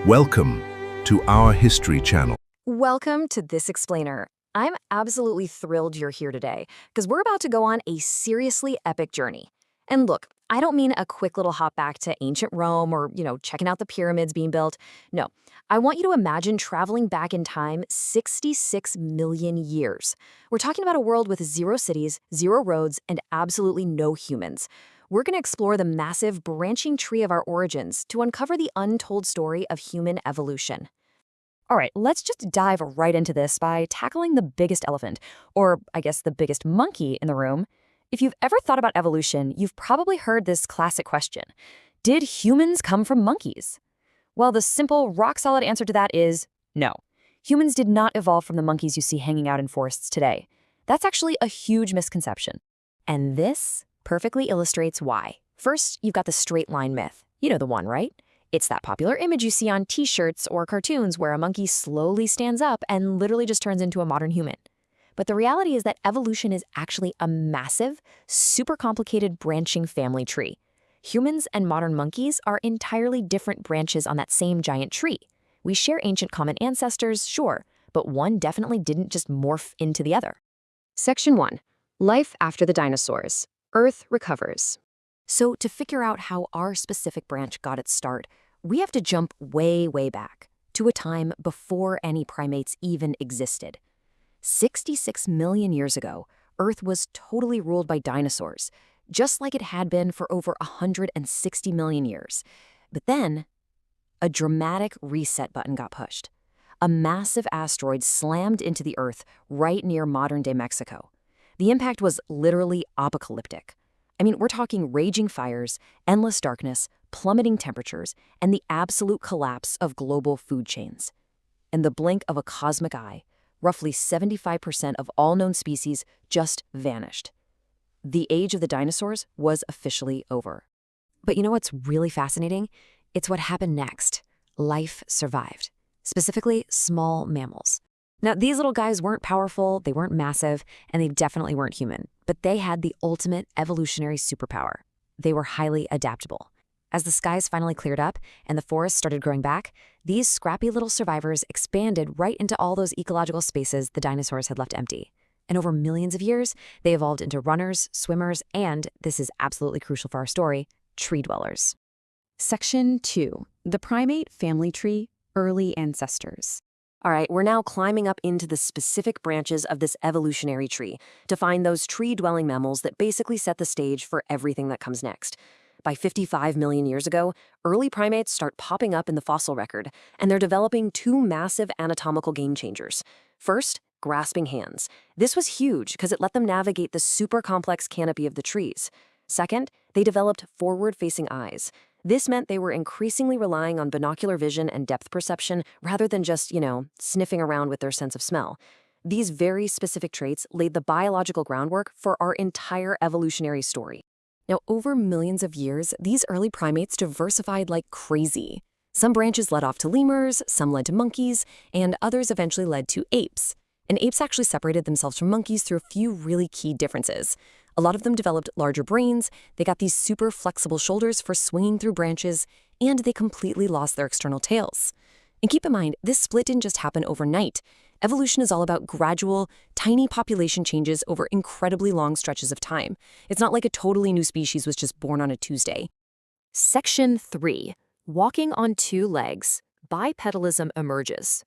Welcome to our History Channel. Welcome to This Explainer. I'm absolutely thrilled you're here today, because we're about to go on a seriously epic journey. And look, I don't mean a quick little hop back to ancient Rome or, checking out the pyramids being built. No, I want you to imagine traveling back in time 66 million years. We're talking about a world with 0 cities, 0 roads, and absolutely no humans. We're going to explore the massive branching tree of our origins to uncover the untold story of human evolution. All right, let's just dive right into this by tackling the biggest elephant, or I guess the biggest monkey in the room. If you've ever thought about evolution, you've probably heard this classic question: did humans come from monkeys? Well, the simple, rock-solid answer to that is no. Humans did not evolve from the monkeys you see hanging out in forests today. That's actually a huge misconception. And this perfectly illustrates why. First, you've got the straight line myth. You know the one, right? It's that popular image you see on t-shirts or cartoons where a monkey slowly stands up and literally just turns into a modern human. But the reality is that evolution is actually a massive, super complicated branching family tree. Humans and modern monkeys are entirely different branches on that same giant tree. We share ancient common ancestors, sure, but one definitely didn't just morph into the other. Section 1. Life after the dinosaurs. Earth recovers. So to figure out how our specific branch got its start, we have to jump way, way back to a time before any primates even existed. 66 million years ago, Earth was totally ruled by dinosaurs, just like it had been for over 160 million years. But then, a dramatic reset button got pushed. A massive asteroid slammed into the Earth right near modern-day Mexico. The impact was literally apocalyptic. I mean, we're talking raging fires, endless darkness, plummeting temperatures, and the absolute collapse of global food chains. In the blink of a cosmic eye, roughly 75% of all known species just vanished. The age of the dinosaurs was officially over. But you know what's really fascinating? It's what happened next. Life survived, specifically small mammals. Now, these little guys weren't powerful, they weren't massive, and they definitely weren't human, but they had the ultimate evolutionary superpower. They were highly adaptable. As the skies finally cleared up and the forests started growing back, these scrappy little survivors expanded right into all those ecological spaces the dinosaurs had left empty. And over millions of years, they evolved into runners, swimmers, and, this is absolutely crucial for our story, tree dwellers. Section 2. The primate family tree, early ancestors. All right, we're now climbing up into the specific branches of this evolutionary tree to find those tree-dwelling mammals that basically set the stage for everything that comes next. By 55 million years ago, early primates start popping up in the fossil record, and they're developing 2 massive anatomical game changers. First, grasping hands. This was huge because it let them navigate the super complex canopy of the trees. Second, they developed forward-facing eyes. This meant they were increasingly relying on binocular vision and depth perception rather than just, sniffing around with their sense of smell. These very specific traits laid the biological groundwork for our entire evolutionary story. Now, over millions of years, these early primates diversified like crazy. Some branches led off to lemurs, some led to monkeys, and others eventually led to apes. And apes actually separated themselves from monkeys through a few really key differences. A lot of them developed larger brains, they got these super flexible shoulders for swinging through branches, and they completely lost their external tails. And keep in mind, this split didn't just happen overnight. Evolution is all about gradual, tiny population changes over incredibly long stretches of time. It's not like a totally new species was just born on a Tuesday. Section 3. Walking on 2 legs. Bipedalism emerges.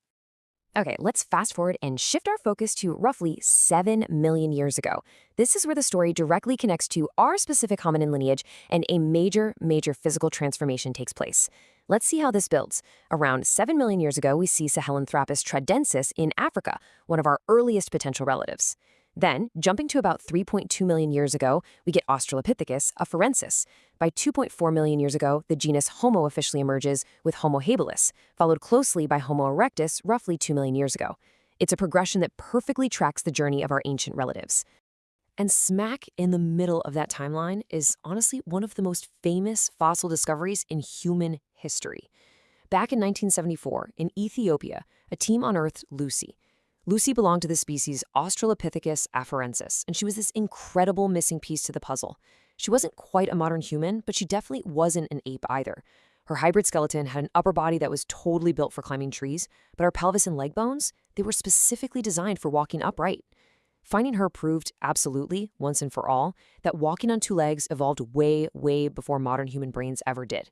Okay, let's fast forward and shift our focus to roughly 7 million years ago. This is where the story directly connects to our specific hominin lineage and a major physical transformation takes place. Let's see how this builds. Around 7 million years ago, we see Sahelanthropus tradensis in Africa, one of our earliest potential relatives. Then, jumping to about 3.2 million years ago, we get Australopithecus afarensis. By 2.4 million years ago, the genus Homo officially emerges with Homo habilis, followed closely by Homo erectus roughly 2 million years ago. It's a progression that perfectly tracks the journey of our ancient relatives. And smack in the middle of that timeline is honestly one of the most famous fossil discoveries in human history. Back in 1974, in Ethiopia, a team unearthed Lucy. Lucy belonged to the species Australopithecus afarensis, and she was this incredible missing piece to the puzzle. She wasn't quite a modern human, but she definitely wasn't an ape either. Her hybrid skeleton had an upper body that was totally built for climbing trees, but her pelvis and leg bones, they were specifically designed for walking upright. Finding her proved absolutely, once and for all, that walking on two legs evolved way, way before modern human brains ever did.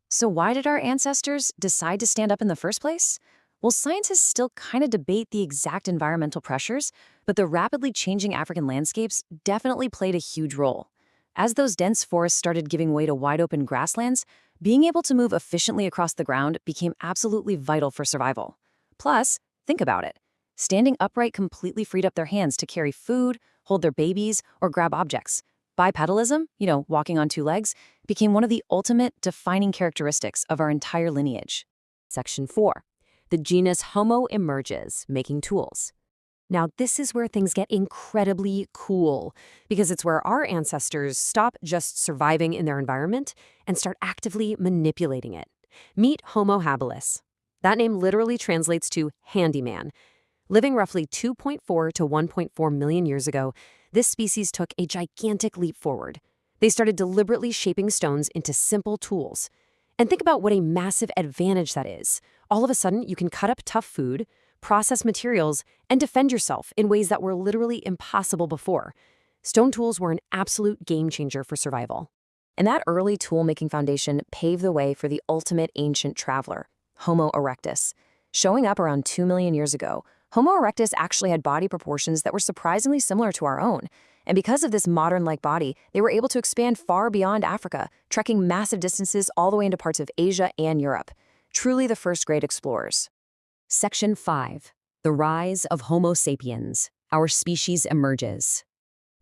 So why did our ancestors decide to stand up in the first place? Well, scientists still kind of debate the exact environmental pressures, but the rapidly changing African landscapes definitely played a huge role. As those dense forests started giving way to wide-open grasslands, being able to move efficiently across the ground became absolutely vital for survival. Plus, think about it. Standing upright completely freed up their hands to carry food, hold their babies, or grab objects. Bipedalism, walking on two legs, became one of the ultimate defining characteristics of our entire lineage. Section 4. The genus Homo emerges, making tools. Now, this is where things get incredibly cool, because it's where our ancestors stop just surviving in their environment and start actively manipulating it. Meet Homo habilis. That name literally translates to handyman. Living roughly 2.4 to 1.4 million years ago, this species took a gigantic leap forward. They started deliberately shaping stones into simple tools. And think about what a massive advantage that is. All of a sudden, you can cut up tough food, process materials, and defend yourself in ways that were literally impossible before. Stone tools were an absolute game changer for survival. And that early tool-making foundation paved the way for the ultimate ancient traveler, Homo erectus. Showing up around 2 million years ago, Homo erectus actually had body proportions that were surprisingly similar to our own. And because of this modern-like body, they were able to expand far beyond Africa, trekking massive distances all the way into parts of Asia and Europe. Truly the first great explorers. Section 5. The rise of Homo sapiens. Our species emerges.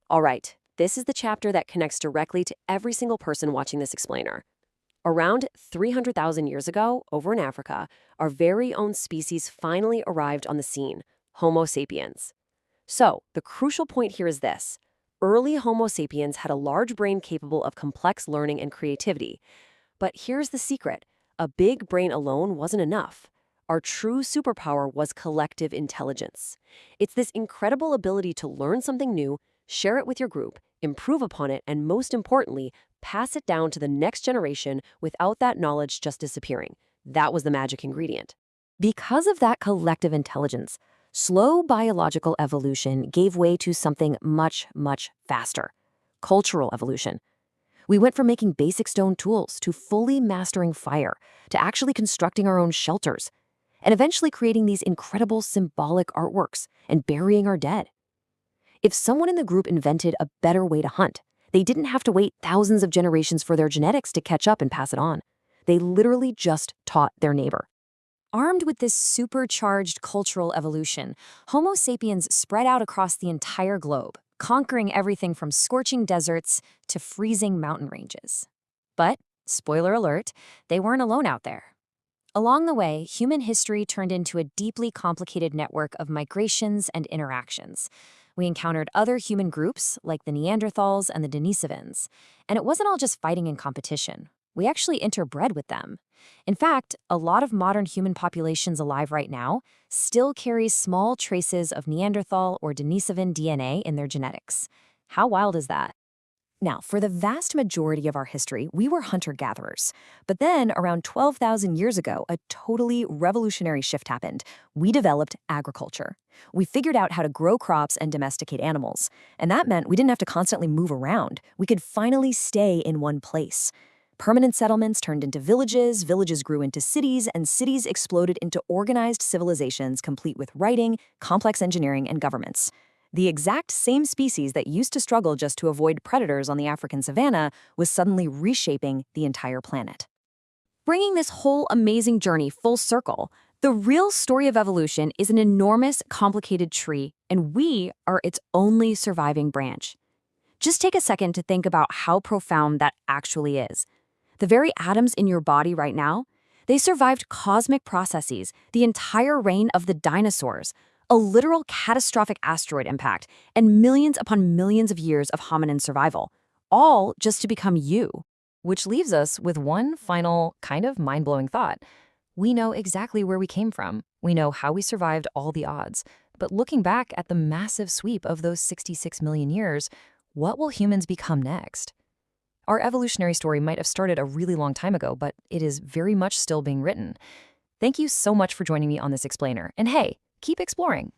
All right, this is the chapter that connects directly to every single person watching this explainer. Around 300,000 years ago, over in Africa, our very own species finally arrived on the scene, Homo sapiens. So, the crucial point here is this. Early Homo sapiens had a large brain capable of complex learning and creativity. But here's the secret. A big brain alone wasn't enough. Our true superpower was collective intelligence. It's this incredible ability to learn something new, share it with your group, improve upon it, and most importantly, pass it down to the next generation without that knowledge just disappearing. That was the magic ingredient. Because of that collective intelligence, slow biological evolution gave way to something much, much faster. Cultural evolution. We went from making basic stone tools to fully mastering fire, to actually constructing our own shelters, and eventually creating these incredible symbolic artworks and burying our dead. If someone in the group invented a better way to hunt, they didn't have to wait thousands of generations for their genetics to catch up and pass it on. They literally just taught their neighbor. Armed with this supercharged cultural evolution, Homo sapiens spread out across the entire globe, conquering everything from scorching deserts to freezing mountain ranges. But, spoiler alert, they weren't alone out there. Along the way, human history turned into a deeply complicated network of migrations and interactions. We encountered other human groups, like the Neanderthals and the Denisovans. And it wasn't all just fighting and competition. We actually interbred with them. In fact, a lot of modern human populations alive right now still carry small traces of Neanderthal or Denisovan DNA in their genetics. How wild is that? Now, for the vast majority of our history, we were hunter-gatherers. But then, around 12,000 years ago, a totally revolutionary shift happened. We developed agriculture. We figured out how to grow crops and domesticate animals. And that meant we didn't have to constantly move around. We could finally stay in one place. Permanent settlements turned into villages, villages grew into cities, and cities exploded into organized civilizations complete with writing, complex engineering, and governments. The exact same species that used to struggle just to avoid predators on the African savanna was suddenly reshaping the entire planet. Bringing this whole amazing journey full circle, the real story of evolution is an enormous, complicated tree, and we are its only surviving branch. Just take a second to think about how profound that actually is. The very atoms in your body right now, they survived cosmic processes, the entire reign of the dinosaurs, a literal catastrophic asteroid impact, and millions upon millions of years of hominin survival, all just to become you. Which leaves us with one final, kind of mind-blowing thought. We know exactly where we came from. We know how we survived all the odds. But looking back at the massive sweep of those 66 million years, what will humans become next? Our evolutionary story might have started a really long time ago, but it is very much still being written. Thank you so much for joining me on this explainer. And hey, keep exploring.